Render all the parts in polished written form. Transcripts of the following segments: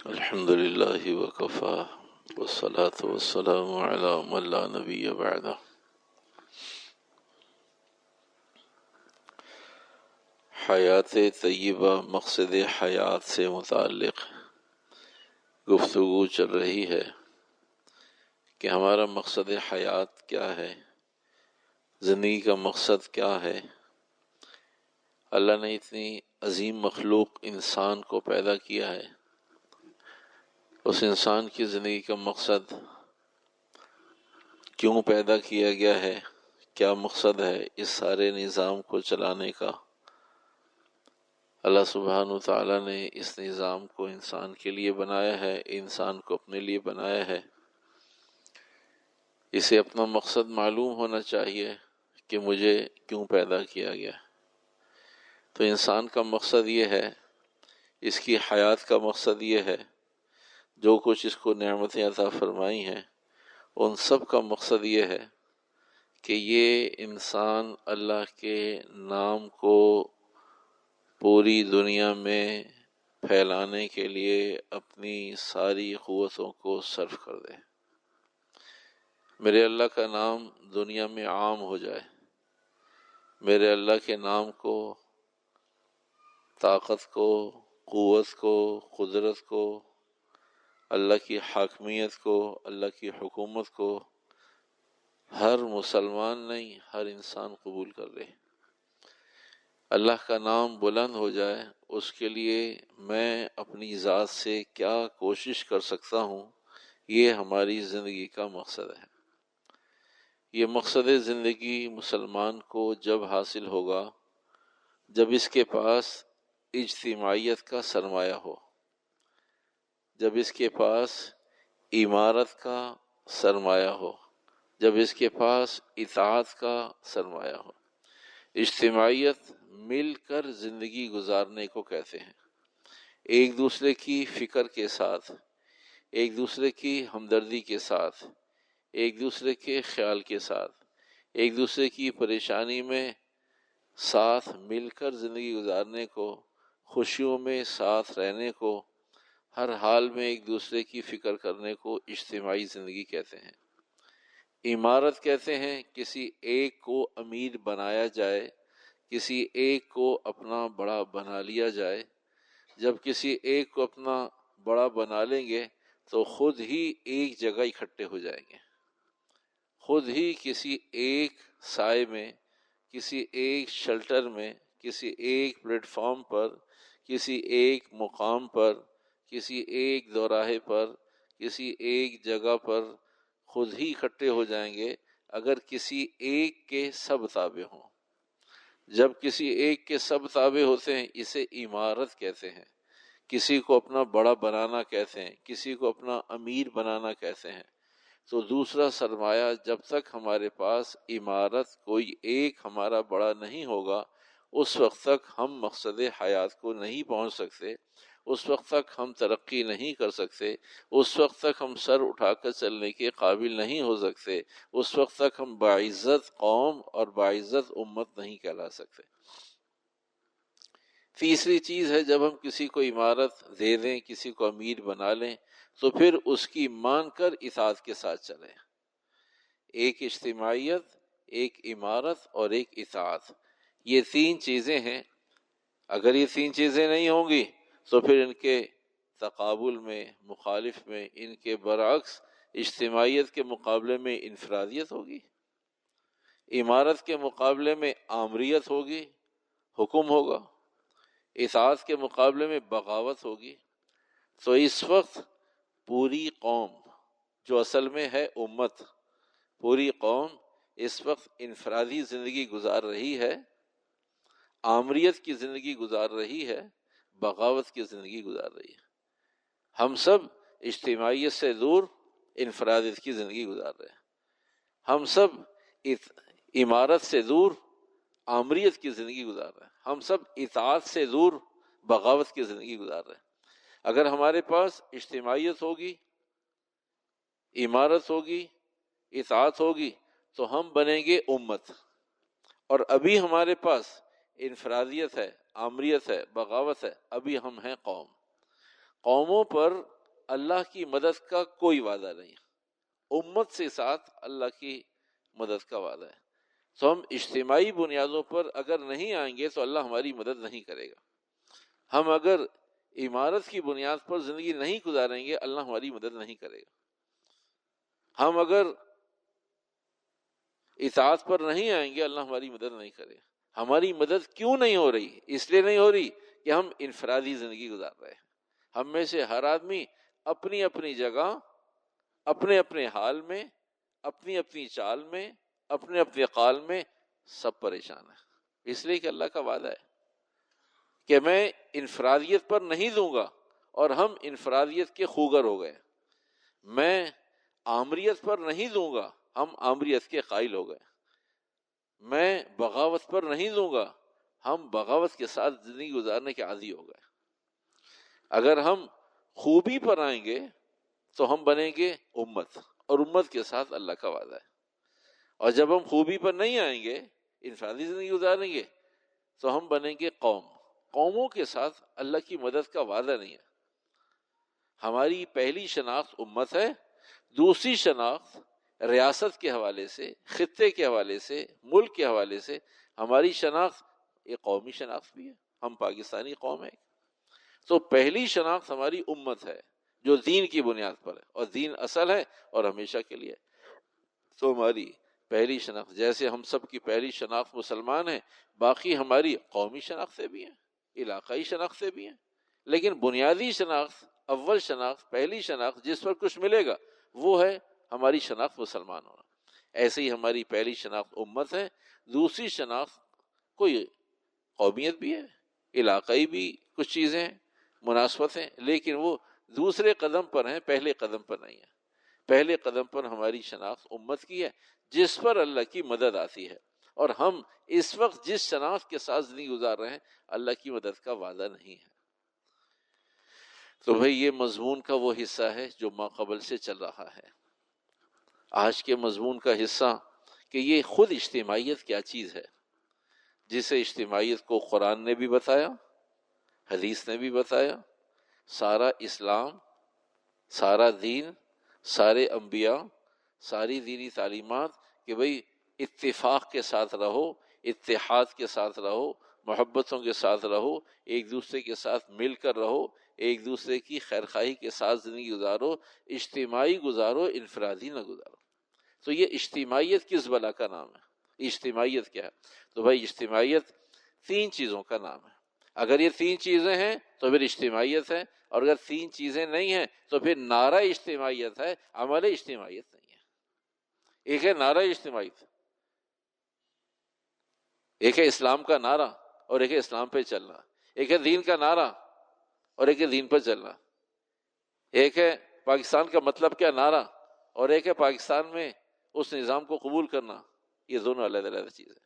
الحمد للہ وکفی والصلاة والسلام علی من لا نبی بعدہ۔ حیات طیبہ مقصد حیات سے متعلق گفتگو چل رہی ہے کہ ہمارا مقصد حیات کیا ہے، زندگی کا مقصد کیا ہے۔ اللہ نے اتنی عظیم مخلوق انسان کو پیدا کیا ہے، اس انسان کی زندگی کا مقصد کیوں پیدا کیا گیا ہے، کیا مقصد ہے اس سارے نظام کو چلانے کا۔ اللہ سبحانہ وتعالی نے اس نظام کو انسان کے لیے بنایا ہے، انسان کو اپنے لیے بنایا ہے۔ اسے اپنا مقصد معلوم ہونا چاہیے کہ مجھے کیوں پیدا کیا گیا۔ تو انسان کا مقصد یہ ہے، اس کی حیات کا مقصد یہ ہے، جو کچھ اس کو نعمتیں عطا فرمائی ہیں ان سب کا مقصد یہ ہے کہ یہ انسان اللہ کے نام کو پوری دنیا میں پھیلانے کے لیے اپنی ساری قوتوں کو صرف کر دے۔ میرے اللہ کا نام دنیا میں عام ہو جائے، میرے اللہ کے نام کو، طاقت کو، قوت کو، قدرت کو، اللہ کی حاکمیت کو، اللہ کی حکومت کو ہر مسلمان نہیں، ہر انسان قبول کر لے۔ اللہ کا نام بلند ہو جائے، اس کے لیے میں اپنی ذات سے کیا کوشش کر سکتا ہوں، یہ ہماری زندگی کا مقصد ہے۔ یہ مقصد زندگی مسلمان کو جب حاصل ہوگا جب اس کے پاس اجتماعیت کا سرمایہ ہو، جب اس کے پاس عمارت کا سرمایہ ہو، جب اس کے پاس اطاعت کا سرمایہ ہو۔ اجتماعیت مل کر زندگی گزارنے کو کہتے ہیں، ایک دوسرے کی فکر کے ساتھ، ایک دوسرے کی ہمدردی کے ساتھ، ایک دوسرے کے خیال کے ساتھ، ایک دوسرے کی پریشانی میں ساتھ مل کر زندگی گزارنے کو، خوشیوں میں ساتھ رہنے کو، ہر حال میں ایک دوسرے کی فکر کرنے کو اجتماعی زندگی کہتے ہیں۔ عمارت کہتے ہیں کسی ایک کو امیر بنایا جائے، کسی ایک کو اپنا بڑا بنا لیا جائے۔ جب کسی ایک کو اپنا بڑا بنا لیں گے تو خود ہی ایک جگہ اکٹھے ہو جائیں گے، خود ہی کسی ایک سائے میں، کسی ایک شیلٹر میں، کسی ایک پلیٹ فارم پر، کسی ایک مقام پر، کسی ایک دوراہے پر، کسی ایک جگہ پر خود ہی اکٹھے ہو جائیں گے اگر کسی ایک کے سب تابع ہوں۔ جب کسی ایک کے سب تابع ہوتے ہیں اسے عمارت کہتے ہیں، کسی کو اپنا بڑا بنانا کہتے ہیں، کسی کو اپنا امیر بنانا کہتے ہیں۔ تو دوسرا سرمایہ جب تک ہمارے پاس عمارت کوئی ایک ہمارا بڑا نہیں ہوگا، اس وقت تک ہم مقصد حیات کو نہیں پہنچ سکتے، اس وقت تک ہم ترقی نہیں کر سکتے، اس وقت تک ہم سر اٹھا کر چلنے کے قابل نہیں ہو سکتے، اس وقت تک ہم باعزت قوم اور باعزت امت نہیں کہلا سکتے۔ تیسری چیز ہے، جب ہم کسی کو عمارت دے دیں، کسی کو امیر بنا لیں تو پھر اس کی مان کر اطاعت کے ساتھ چلیں۔ ایک اجتماعیت، ایک عمارت اور ایک اطاعت، یہ تین چیزیں ہیں۔ اگر یہ تین چیزیں نہیں ہوں گی تو پھر ان کے تقابل میں، مخالف میں، ان کے برعکس اجتماعیت کے مقابلے میں انفرادیت ہوگی، عمارت کے مقابلے میں آمریت ہوگی، حکم ہوگا، اطاعت کے مقابلے میں بغاوت ہوگی۔ تو اس وقت پوری قوم جو اصل میں ہے امت، پوری قوم اس وقت انفرادی زندگی گزار رہی ہے، آمریت کی زندگی گزار رہی ہے، بغاوت کی زندگی گزار رہی ہے۔ ہم سب اجتماعیت سے دور انفرادیت کی زندگی گزار رہے ہیں، ہم سب عمارت سے دور آمریت کی زندگی گزار رہے ہیں، ہم سب اطاعت سے دور بغاوت کی زندگی گزار رہے ہیں۔ اگر ہمارے پاس اجتماعیت ہوگی، عمارت ہوگی، اطاعت ہوگی تو ہم بنیں گے امت، اور ابھی ہمارے پاس انفرادیت ہے، آمریت ہے، بغاوت ہے، ابھی ہم ہیں قوم۔ قوموں پر اللہ کی مدد کا کوئی وعدہ نہیں، امت سے ساتھ اللہ کی مدد کا وعدہ ہے۔ تو ہم اجتماعی بنیادوں پر اگر نہیں آئیں گے تو اللہ ہماری مدد نہیں کرے گا۔ ہم اگر عمارت کی بنیاد پر زندگی نہیں گزاریں گے اللہ ہماری مدد نہیں کرے گا۔ ہم اگر اطاعت پر نہیں آئیں گے اللہ ہماری مدد نہیں کرے گا۔ ہماری مدد کیوں نہیں ہو رہی؟ اس لیے نہیں ہو رہی کہ ہم انفرادی زندگی گزار رہے ہیں۔ ہم میں سے ہر آدمی اپنی اپنی جگہ، اپنے اپنے حال میں، اپنی اپنی چال میں، اپنے اپنے قال میں سب پریشان ہے، اس لیے کہ اللہ کا وعدہ ہے کہ میں انفرادیت پر نہیں دوں گا، اور ہم انفرادیت کے خوگر ہو گئے۔ میں آمریت پر نہیں دوں گا، ہم آمریت کے قائل ہو گئے۔ میں بغاوت پر نہیں دوں گا، ہم بغاوت کے ساتھ زندگی گزارنے کے عادی ہو گئے۔ اگر ہم خوبی پر آئیں گے تو ہم بنیں گے امت، اور امت کے ساتھ اللہ کا وعدہ ہے۔ اور جب ہم خوبی پر نہیں آئیں گے، انفرادی زندگی گزاریں گے، تو ہم بنیں گے قوم۔ قوموں کے ساتھ اللہ کی مدد کا وعدہ نہیں ہے۔ ہماری پہلی شناخت امت ہے، دوسری شناخت ریاست کے حوالے سے، خطے کے حوالے سے، ملک کے حوالے سے ہماری شناخت ایک قومی شناخت بھی ہے، ہم پاکستانی قوم ہیں۔ تو پہلی شناخت ہماری امت ہے جو دین کی بنیاد پر ہے، اور دین اصل ہے اور ہمیشہ کے لیے۔ تو ہماری پہلی شناخت، جیسے ہم سب کی پہلی شناخت مسلمان ہے، باقی ہماری قومی شناختیں بھی ہیں، علاقائی شناختیں بھی ہیں، لیکن بنیادی شناخت، اول شناخت، پہلی شناخت جس پر کچھ ملے گا وہ ہے ہماری شناخت مسلمان ہونا۔ ایسے ہی ہماری پہلی شناخت امت ہے، دوسری شناخت کوئی قومیت بھی ہے، علاقائی بھی کچھ چیزیں ہیں، مناسبت ہیں، لیکن وہ دوسرے قدم پر ہیں، پہلے قدم پر نہیں ہے۔ پہلے قدم پر ہماری شناخت امت کی ہے جس پر اللہ کی مدد آتی ہے، اور ہم اس وقت جس شناخت کے ساتھ زندگی گزار رہے ہیں اللہ کی مدد کا وعدہ نہیں ہے۔ تو بھئی یہ مضمون کا وہ حصہ ہے جو ماقبل سے چل رہا ہے۔ آج کے مضمون کا حصہ کہ یہ خود اجتماعیت کیا چیز ہے، جسے اجتماعیت کو قرآن نے بھی بتایا، حدیث نے بھی بتایا، سارا اسلام، سارا دین، سارے انبیاء، ساری دینی تعلیمات کہ بھئی اتفاق کے ساتھ رہو، اتحاد کے ساتھ رہو، محبتوں کے ساتھ رہو، ایک دوسرے کے ساتھ مل کر رہو، ایک دوسرے کی خیرخواہی کے ساتھ زندگی گزارو، اجتماعی گزارو، انفرادی نہ گزارو۔ تو یہ اجتماعیت کس بلا کا نام ہے؟ اجتماعیت کیا ہے؟ تو بھائی اجتماعیت تین چیزوں کا نام ہے۔ اگر یہ تین چیزیں ہیں تو پھر اجتماعیت ہے، اور اگر تین چیزیں نہیں ہیں تو پھر نعرہ اجتماعیت ہے، عمل اجتماعیت نہیں ہے۔ ایک ہے نعرہ اجتماعیت، ایک ہے اسلام کا نعرہ اور ایک ہے اسلام پہ چلنا، ایک ہے دین کا نعرہ اور ایک ہے دین پر چلنا، ایک ہے پاکستان کا مطلب کیا نعرہ، اور ایک ہے پاکستان میں اس نظام کو قبول کرنا۔ یہ دونوں علیحدہ علیحدہ چیزیں۔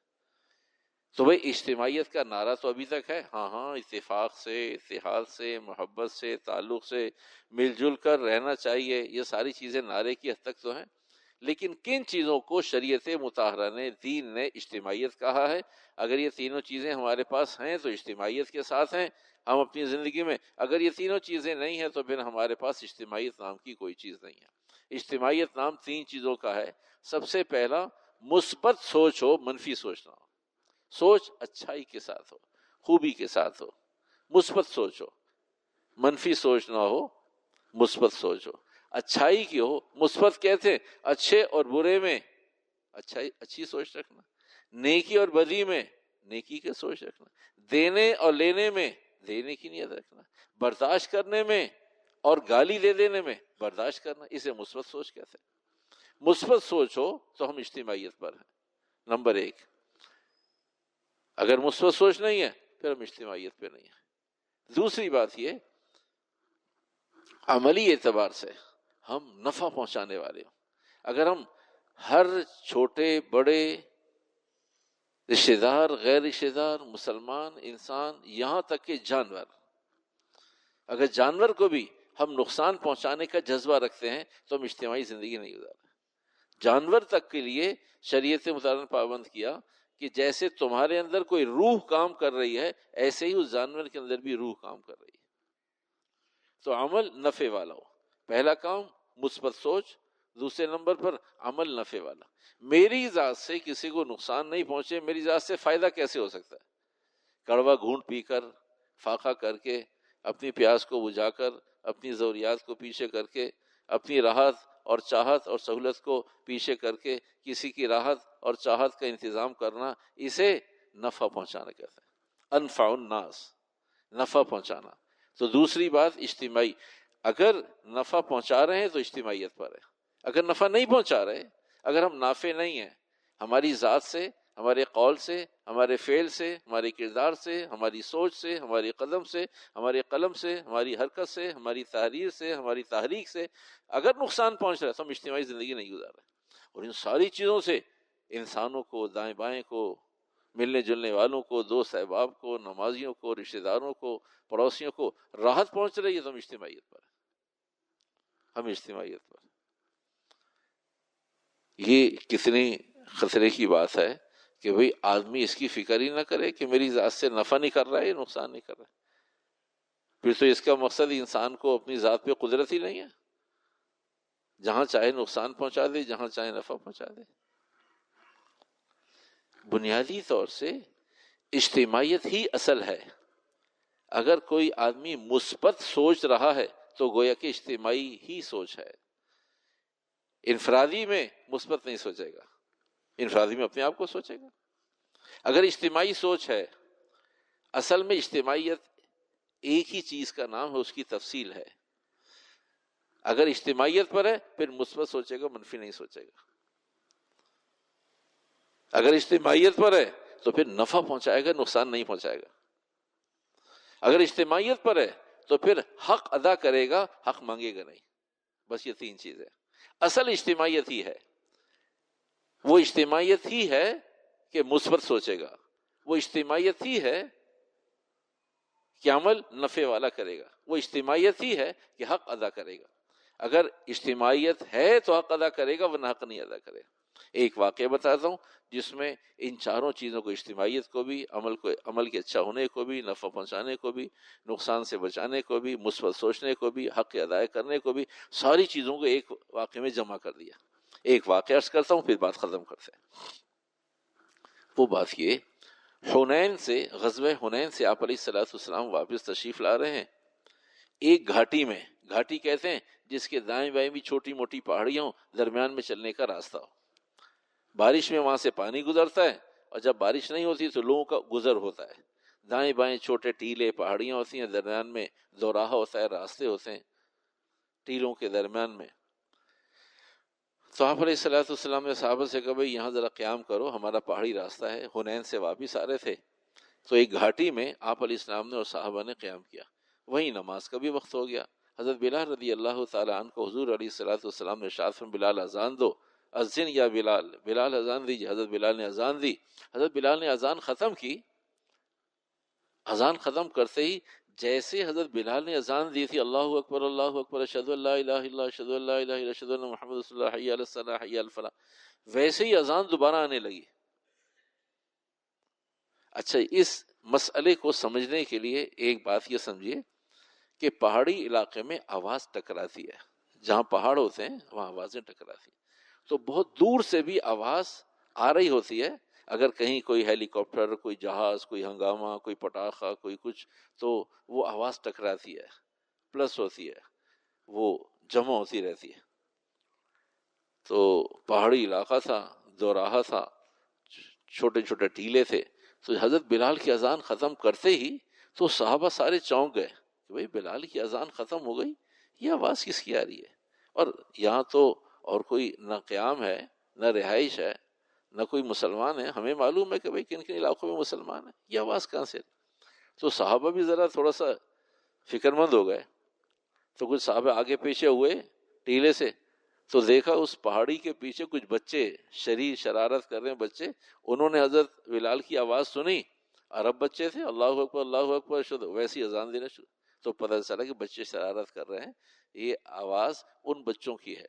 تو بھئی اجتماعیت کا نعرہ تو ابھی تک ہے، ہاں اتفاق سے، اتحاد سے، محبت سے، تعلق سے، مل جل کر رہنا چاہیے، یہ ساری چیزیں نعرے کی حد تک تو ہیں، لیکن کن چیزوں کو شریعت مطہرہ نے، دین نے اجتماعیت کہا ہے؟ اگر یہ تینوں چیزیں ہمارے پاس ہیں تو اجتماعیت کے ساتھ ہیں ہم اپنی زندگی میں، اگر یہ تینوں چیزیں نہیں ہیں تو پھر ہمارے پاس اجتماعیت نام کی کوئی چیز نہیں ہے۔ اجتماعیت نام تین چیزوں کا ہے۔ سب سے پہلا مثبت سوچ ہو، منفی سوچ نہ ہو۔ سوچ اچھائی کے ساتھ ہو، خوبی کے ساتھ ہو، مثبت سوچ ہو، منفی سوچ نہ ہو، مثبت سوچ ہو، اچھائی کی ہو۔ مثبت کہتے ہیں اچھے اور برے میں اچھی سوچ رکھنا، نیکی اور بدی میں نیکی کی سوچ رکھنا، دینے اور لینے میں دینے کی نیت رکھنا، برداشت کرنے میں اور گالی دے دینے میں برداشت کرنا، اسے مثبت سوچ کہتے ہیں۔ مثبت سوچ ہو تو ہم اجتماعیت پر ہیں، نمبر ایک۔ اگر مثبت سوچ نہیں ہے پھر ہم اجتماعیت پہ نہیں ہیں۔ دوسری بات یہ، عملی اعتبار سے ہم نفع پہنچانے والے ہوں۔ اگر ہم ہر چھوٹے بڑے رشتہ دار، غیر رشتہ دار، مسلمان، انسان، یہاں تک کہ جانور، اگر جانور کو بھی ہم نقصان پہنچانے کا جذبہ رکھتے ہیں تو ہم اجتماعی زندگی نہیں گزار رہے۔ جانور تک کے لیے شریعت مطالعہ نے پابند کیا کہ جیسے تمہارے اندر کوئی روح کام کر رہی ہے ایسے ہی اس جانور کے اندر بھی روح کام کر رہی ہے۔ تو عمل نفع والا ہو، پہلا کام مثبت سوچ، دوسرے نمبر پر عمل نفع والا. میری ذات سے کسی کو نقصان نہیں پہنچے، میری ذات سے فائدہ کیسے ہو سکتا ہے؟ کڑوا گھونٹ پی کر، فاقہ کر کے، اپنی پیاس کو بجھا کر، اپنی ضروریات کو پیچھے کر کے، اپنی راحت اور چاہت اور سہولت کو پیچھے کر کے کسی کی راحت اور چاہت کا انتظام کرنا، اسے نفع پہنچانا کہتے ہیں. انفع الناس، نفع پہنچانا. تو دوسری بات اجتماعی، اگر نفع پہنچا رہے ہیں تو اجتماعیت پر ہے. اگر نفع نہیں پہنچا رہے، اگر ہم نافع نہیں ہیں ہماری ذات سے، ہمارے قول سے، ہمارے فعل سے، ہمارے کردار سے، ہماری سوچ سے، ہماری قدم سے، ہمارے قلم سے، ہماری حرکت سے، ہماری تحریر سے، ہماری تحریک سے اگر نقصان پہنچ رہا ہے تو ہم اجتماعی زندگی نہیں گزار رہے. اور ان ساری چیزوں سے انسانوں کو، دائیں بائیں کو، ملنے جلنے والوں کو، دوست احباب کو، نمازیوں کو، رشتہ داروں کو، پڑوسیوں کو راحت پہنچ رہی ہے تو ہم اجتماعیت پر ہیں. ہم اجتماعیت پر. یہ کتنی خطرے کی بات ہے کہ بھئی آدمی اس کی فکر ہی نہ کرے کہ میری ذات سے نفع نہیں کر رہا ہے یا نقصان نہیں کر رہا ہے. پھر تو اس کا مقصد انسان کو اپنی ذات پہ قدرت ہی نہیں ہے، جہاں چاہے نقصان پہنچا دے، جہاں چاہے نفع پہنچا دے. بنیادی طور سے اجتماعیت ہی اصل ہے. اگر کوئی آدمی مثبت سوچ رہا ہے تو گویا کہ اجتماعی ہی سوچ ہے. انفرادی میں مثبت نہیں سوچے گا، انفرادی میں اپنے آپ کو سوچے گا. اگر اجتماعی سوچ ہے، اصل میں اجتماعیت ایک ہی چیز کا نام ہے، اس کی تفصیل ہے. اگر اجتماعیت پر ہے پھر مثبت سوچے گا، منفی نہیں سوچے گا. اگر اجتماعیت پر ہے تو پھر نفع پہنچائے گا، نقصان نہیں پہنچائے گا. اگر اجتماعیت پر ہے تو پھر حق ادا کرے گا، حق مانگے گا نہیں. بس یہ تین چیزیں. اصل اجتماعیت ہی ہے، وہ اجتماعیت ہی ہے کہ مثبت سوچے گا، وہ اجتماعیت ہی ہے کہ عمل نفع والا کرے گا، وہ اجتماعیت ہی ہے کہ حق ادا کرے گا. اگر اجتماعیت ہے تو حق ادا کرے گا، ورنہ حق نہیں ادا کرے گا. ایک واقعہ بتاتا ہوں جس میں ان چاروں چیزوں کو، اجتماعیت کو بھی، عمل کے اچھا ہونے کو بھی، نفع پہنچانے کو بھی، نقصان سے بچانے کو بھی، مثبت سوچنے کو بھی، حق ادا کرنے کو بھی، ساری چیزوں کو ایک واقعے میں جمع کر دیا. ایک واقعہ عرض کرتا ہوں پھر بات ختم کرتے ہیں. وہ بات یہ، غزوہ حنین سے آپ علیہ الصلوۃ والسلام واپس تشریف لا رہے ہیں. ایک گھاٹی میں، گھاٹی کہتے ہیں جس کے دائیں بائیں بھی چھوٹی موٹی پہاڑیاں ہوں، درمیان میں چلنے کا راستہ ہو. بارش میں وہاں سے پانی گزرتا ہے اور جب بارش نہیں ہوتی تو لوگوں کا گزر ہوتا ہے. دائیں بائیں چھوٹے ٹیلے پہاڑیاں ہوتی ہیں، درمیان میں دوراہا ہوتا ہے، راستے ہوتے ہیں ٹیلوں کے درمیان میں. تو آپ علیہ الصلوۃ والسلام نے صحابہ سے کہا بھائی یہاں ذرا قیام کرو، ہمارا پہاڑی راستہ ہے. حنین سے واپس آ رہے تھے تو ایک گھاٹی میں آپ علیہ السلام نے اور صحابہ نے قیام کیا. وہیں نماز کا بھی وقت ہو گیا. حضرت بلال رضی اللہ تعالیٰ عنہ کو حضور علیہ الصلوۃ والسلام نے ارشاد فرمایا بلال اذان دو. اذن یا بلال، بلال اذان دیجیے. حضرت بلال نے اذان دی. حضرت بلال نے اذان ختم کی. اذان ختم کرتے ہی جیسے حضرت بلال نے اذان دی تھی، اللہ اکبر اللہ اکبر اشہد ان لا الہ الا اللہ اشہد ان لا الہ الا اللہ اشہد ان محمد رسول اللہ حی علی الصلاۃ حی علی الفلاح، ویسے ہی اذان دوبارہ آنے لگی. اچھا، اس مسئلے کو سمجھنے کے لیے ایک بات یہ سمجھیے کہ پہاڑی علاقے میں آواز ٹکراتی ہے. جہاں پہاڑ ہوتے ہیں وہاں آوازیں ٹکراتی ہیں. تو بہت دور سے بھی آواز آ رہی ہوتی ہے. اگر کہیں کوئی ہیلی کاپٹر، کوئی جہاز، کوئی ہنگامہ، کوئی پٹاخہ، کوئی کچھ، تو وہ آواز ٹکراتی ہے، پلس ہوتی ہے، وہ جمع ہوتی رہتی ہے. تو پہاڑی علاقہ تھا، دوراہا تھا، چھوٹے چھوٹے ٹیلے تھے. تو حضرت بلال کی اذان ختم کرتے ہی تو صحابہ سارے چونک گئے کہ بھئی بلال کی اذان ختم ہو گئی، یہ آواز کس کی آ رہی ہے؟ اور یہاں تو اور کوئی نہ قیام ہے، نہ رہائش ہے، نہ کوئی مسلمان ہے. ہمیں معلوم ہے کہ بھئی کن کن علاقوں میں مسلمان ہیں، یہ آواز کہاں سے؟ تو صحابہ بھی ذرا تھوڑا سا فکر مند ہو گئے. تو کچھ صحابہ آگے پیچھے ہوئے ٹیلے سے، تو دیکھا اس پہاڑی کے پیچھے کچھ بچے شریر شرارت کر رہے ہیں بچے. انہوں نے حضرت بلال کی آواز سنی، عرب بچے تھے، اللہ اکبر ویسی اذان دینا شروع. تو پتہ چلا کہ بچے شرارت کر رہے ہیں، یہ آواز ان بچوں کی ہے.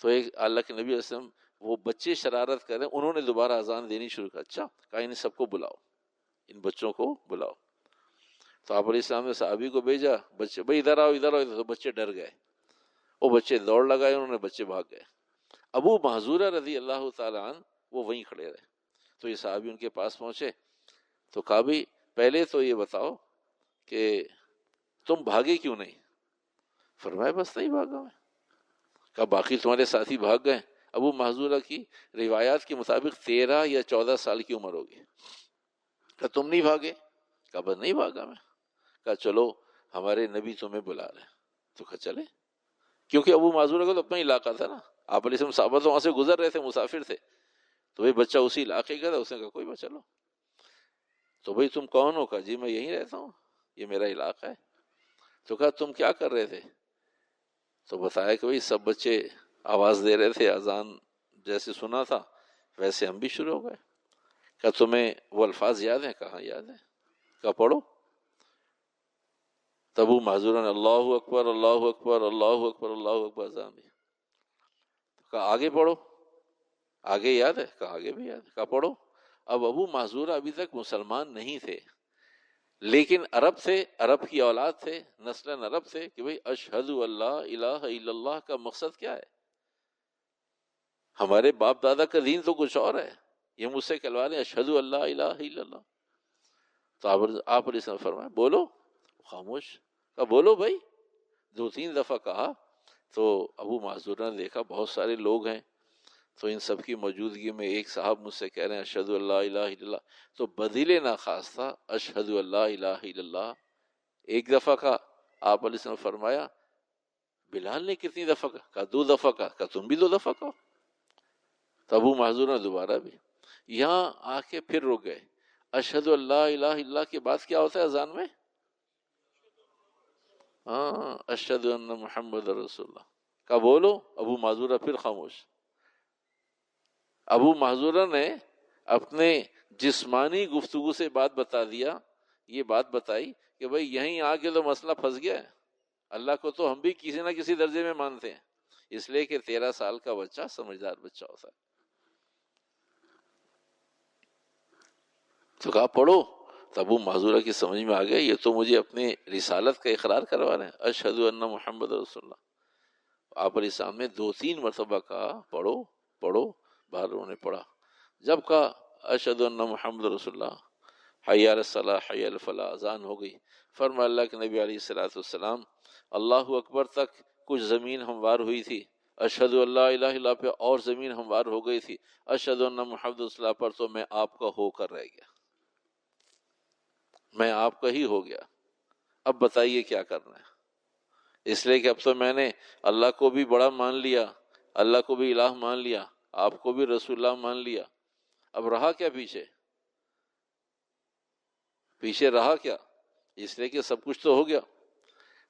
تو ایک اللہ کے نبی علیہ السلام، وہ بچے شرارت کر رہے ہیں، انہوں نے دوبارہ اذان دینی شروع کر. اچھا کہا ان سب کو بلاؤ، ان بچوں کو بلاؤ. تو آپ علیہ السلام نے صحابی کو بھیجا، بچے بھائی ادھر آؤ ادھر آؤ. تو بچے ڈر گئے وہ بچے دوڑ لگائے، انہوں نے بچے بھاگ گئے۔ ابو محذورہ رضی اللہ تعالیٰ عنہ وہ وہیں کھڑے رہے۔ تو یہ صحابی ان کے پاس پہنچے تو کہا بھی پہلے تو یہ بتاؤ کہ تم بھاگے کیوں نہیں؟ فرمایا بس نہیں بھاگا میں۔ کہا باقی تمہارے ساتھی بھاگ گئے؟ ابو محذورہ کی روایات کے مطابق 13 یا 14 سال کی عمر ہوگی۔ کہا تم نہیں بھاگے؟ کہا بس نہیں بھاگا میں۔ کہا چلو ہمارے نبی تمہیں بلا رہے ہیں۔ تو کہا چلے، کیونکہ ابو معذورہ کا تو اپنا علاقہ تھا نا، آپ علیہ السلام صحابہ تو وہاں سے گزر رہے تھے، مسافر تھے، تو بھائی بچہ اسی علاقے کا تھا، اس نے کہا کوئی بات چلو۔ تو بھائی تم کون ہو؟ کہا جی میں یہیں رہتا ہوں، یہ میرا علاقہ ہے۔ تو کہا تم کیا کر رہے تھے؟ تو بتایا کہ بھائی سب بچے آواز دے رہے تھے، اذان جیسے سنا تھا ویسے ہم بھی شروع ہو گئے۔ کہا تمہیں وہ الفاظ یاد ہیں؟ کہا یاد ہے۔ کہا پڑھو۔ تبو معذورہ نے اللہ اکبر اللہ اکبر اللہ اکبر اللہ اکبر اذان دی۔ کہا آگے پڑھو۔ آگے یاد ہے؟ کہا آگے بھی یاد ہے۔ کہا پڑھو۔ اب ابو معذورہ ابھی تک مسلمان نہیں تھے، لیکن عرب تھے، عرب کی اولاد تھے، نسلاً عرب تھے کہ بھئی اشہد اللہ الہ الا اللہ کا مقصد کیا ہے؟ ہمارے باپ دادا کا دین تو کچھ اور ہے، یہ مجھ سے کہلوا رہے ہیں اشہد اللہ الہ الا اللہ۔ تو آپ علیہ السلام فرمائے بولو، خاموش۔ کہا بولو بھائی، 2-3 دفعہ کہا۔ تو ابو معذورہ نے دیکھا بہت سارے لوگ ہیں، تو ان سب کی موجودگی میں ایک صاحب مجھ سے کہہ رہے ہیں اشہد اللہ الہ الا اللہ، تو بدیل ناخواستہ اشہد اللہ الہ الا اللہ ایک دفعہ کہا۔ آپ علیہ السلام فرمایا بلال نے کتنی دفعہ کہا؟ کہا 2 دفعہ کہا۔ کہا تم بھی 2 دفعہ کہو۔ تو ابو معذور نے دوبارہ بھی، یہاں آ کے پھر رک گئے۔ اشہد اللہ الہ الا اللہ کے بعد کیا ہوتا ہے اذان میں؟ ہاں اشہد ان محمد رسول اللہ۔ کہا بولو۔ ابو معذورہ پھر خاموش۔ ابو معذورہ نے اپنے جسمانی گفتگو سے بات بتا دیا، یہ بات بتائی کہ بھئی یہیں آ کے تو مسئلہ پھنس گیا ہے، اللہ کو تو ہم بھی کسی نہ کسی درجے میں مانتے ہیں، اس لیے کہ 13 سال کا بچہ سمجھدار بچہ ہوتا ہے۔ تو کہا پڑھو۔ تو ابو معذورہ کی سمجھ میں آ گیا یہ تو مجھے اپنے رسالت کا اقرار کروا رہے ہیں، اشہد ان محمد رسول اللہ۔ آپ علیہ السلام نے 2-3 مرتبہ کہا پڑھو پڑھو، باہر انہوں نے پڑھا۔ جب کہا اشہد ان محمد رسول اللہ، حی علی الصلاۃ حی علی الفلاح، اذان ہو گئی۔ فرمایا اللہ کے نبی علیہ الصلوۃ والسلام اللہ اکبر تک کچھ زمین ہموار ہوئی تھی، اشہد اللہ الہ الا اللہ پہ اور زمین ہموار ہو گئی تھی، اشہد ان محمد رسول اللہ پر تو میں آپ کا ہو کر رہ گیا، میں آپ کا ہی ہو گیا۔ اب بتائیے کیا کرنا ہے؟ اس لیے کہ اب تو میں نے اللہ کو بھی بڑا مان لیا، اللہ کو بھی الہ مان لیا، آپ کو بھی رسول اللہ مان لیا، اب رہا کیا پیچھے؟ پیچھے رہا کیا؟ اس لیے کہ سب کچھ تو ہو گیا۔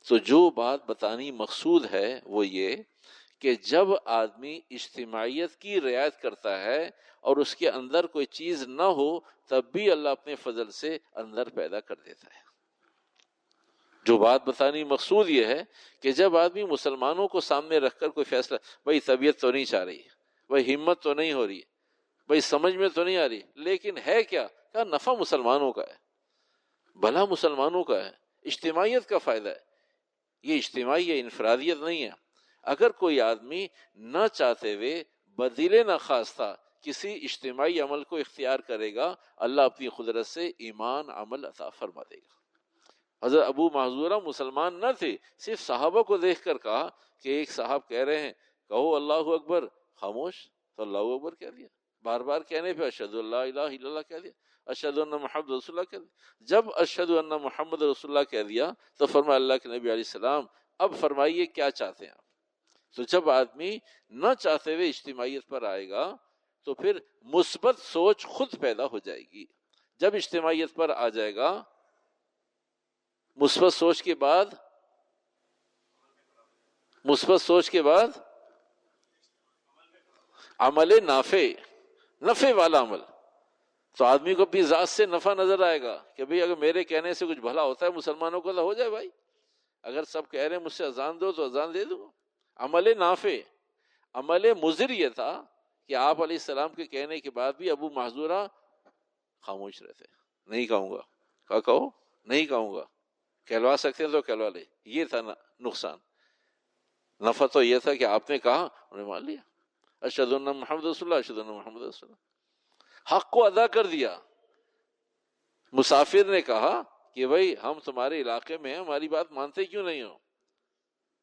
تو جو بات بتانی مقصود ہے وہ یہ کہ جب آدمی اجتماعیت کی رعایت کرتا ہے اور اس کے اندر کوئی چیز نہ ہو تب بھی اللہ اپنے فضل سے اندر پیدا کر دیتا ہے۔ جو بات بتانی مقصود یہ ہے کہ جب آدمی مسلمانوں کو سامنے رکھ کر کوئی فیصلہ، بھائی طبیعت تو نہیں چاہ رہی، بھائی ہمت تو نہیں ہو رہی، بھائی سمجھ میں تو نہیں آ رہی، لیکن ہے کیا؟ کہا نفع مسلمانوں کا ہے، بھلا مسلمانوں کا ہے، اجتماعیت کا فائدہ ہے۔ یہ اجتماعی ہے، انفرادیت نہیں ہے۔ اگر کوئی آدمی نہ چاہتے ہوئے بدیل ناخواستہ کسی اجتماعی عمل کو اختیار کرے گا، اللہ اپنی قدرت سے ایمان عمل عطا فرما دے گا۔ حضرت ابو معذورہ مسلمان نہ تھے، صرف صحابہ کو دیکھ کر کہا کہ ایک صاحب کہہ رہے ہیں کہو اللہ اکبر، خاموش، تو اللہ اکبر کہہ دیا۔ بار بار کہنے پہ اشہد اللہ الہ الا اللہ کہہ دیا، اشہد ان محمد رسول اللہ کہہ دیا۔ جب اشہد ان محمد رسول اللہ کہہ دیا تو فرمایا اللہ کے نبی علیہ السلام اب فرمائیے کیا چاہتے ہیں آپ؟ تو جب آدمی نہ چاہتے ہوئے اجتماعیت پر آئے گا تو پھر مثبت سوچ خود پیدا ہو جائے گی۔ جب اجتماعیت پر آ جائے گا، مثبت سوچ کے بعد عمل نفع والا عمل، تو آدمی کو اپنی ذات سے نفع نظر آئے گا کہ بھئی اگر میرے کہنے سے کچھ بھلا ہوتا ہے مسلمانوں کو تو ہو جائے بھائی، اگر سب کہہ رہے ہیں مجھ سے اذان دو تو اذان دے دوں۔ عمل نافع۔ عمل مضر یہ تھا کہ آپ علیہ السلام کے کہنے کے بعد بھی ابو معذورہ خاموش رہتے، نہیں کہوں گا، کہو نہیں کہوں گا، کہلوا سکتے ہیں تو کہلوا لے، یہ تھا نقصان۔ نفع تو یہ تھا کہ آپ نے کہا، انہوں نے مان لیا، اشہد ان محمد رسول اللہ، اشہد ان محمد رسول اللہ، حق کو ادا کر دیا۔ مسافر نے کہا کہ بھائی ہم تمہارے علاقے میں ہیں، ہماری بات مانتے کیوں نہیں ہو؟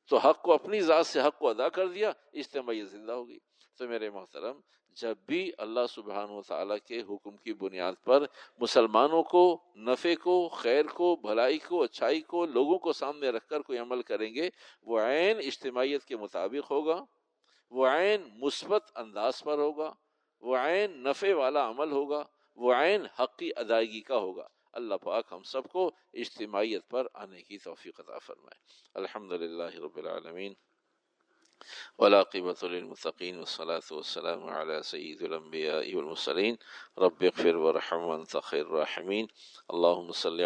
تو حق کو اپنی ذات سے حق کو ادا کر دیا، اجتماعیت زندہ ہوگی۔ تو میرے محترم، جب بھی اللہ سبحانہ و تعالیٰ کے حکم کی بنیاد پر مسلمانوں کو نفع کو، خیر کو، بھلائی کو، اچھائی کو، لوگوں کو سامنے رکھ کر کوئی عمل کریں گے، وہ عین اجتماعیت کے مطابق ہوگا، وہ عین مثبت انداز پر ہوگا، وہ عین نفع والا عمل ہوگا، وہ عین حق کی ادائیگی کا ہوگا۔ اللہ پاک ہم سب کو اجتماعیت پر آنے کی توفیق عطا فرمائے۔ الحمدللہ رب العالمین، والعاقبۃ للمتقین، والصلاة والسلام علی سید الانبیاء والمرسلین۔ رب اغفر وارحم وانت خیر الراحمین۔ اللہم صلی